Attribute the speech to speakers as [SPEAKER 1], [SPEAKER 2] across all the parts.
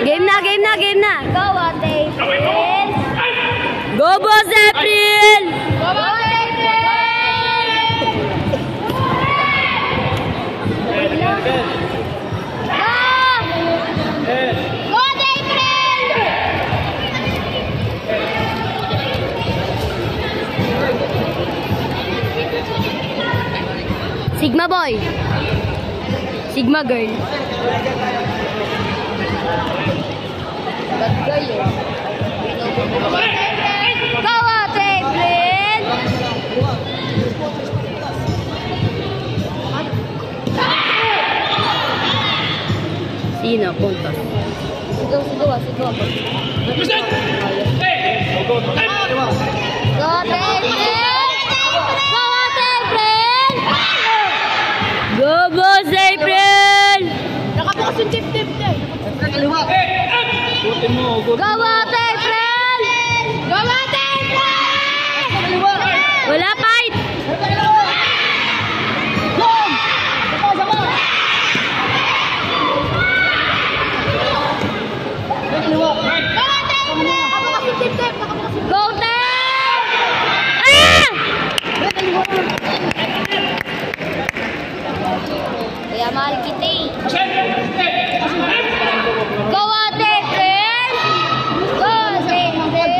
[SPEAKER 1] Game na, game na, game na.
[SPEAKER 2] Go, Ate April.
[SPEAKER 1] Go, Boss April!
[SPEAKER 2] Go, Ate April. Go, Ate April.
[SPEAKER 1] Sigma boy. Sigma girl.
[SPEAKER 2] Bad girl eh. Go, Ate April.
[SPEAKER 1] Sino? Punta.
[SPEAKER 2] Sigaw, sigaw, sigaw. Go, Ate April. Go, Ate April.
[SPEAKER 1] Go, Boss April!
[SPEAKER 2] Nakabukas yung tip-tip niya. Go, Ate April. Go, Ate April.
[SPEAKER 1] Wala fight!
[SPEAKER 2] Go, Te!
[SPEAKER 1] Ah!
[SPEAKER 2] Kaya mahal kita eh. Go, Ate April! Go, Ate April!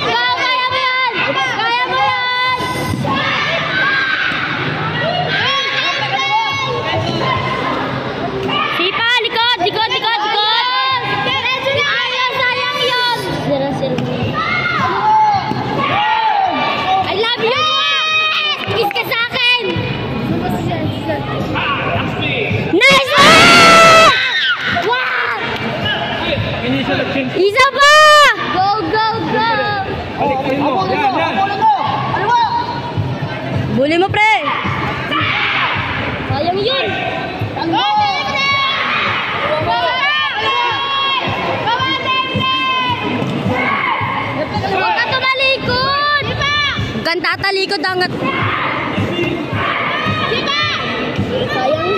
[SPEAKER 2] Go, kaya mo yan! Kaya mo yan!
[SPEAKER 1] Sipa, likod, likod, likod, likod!
[SPEAKER 2] Ayaw, sayang yun!
[SPEAKER 1] I love you! Kiss ka sa akin! Nice one! Wow! Isa pa!
[SPEAKER 2] Go, go, go!
[SPEAKER 1] Buli mo, pre!
[SPEAKER 2] Sayang yun! Go, Ate April!
[SPEAKER 1] Huwag ka tumalikod! Huwag kang tatalikod hanggat...
[SPEAKER 2] Sayang.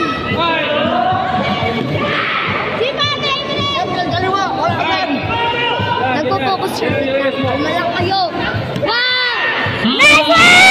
[SPEAKER 2] Nagpo-focus siya. Umalang kayo. Wow!
[SPEAKER 1] Nice one!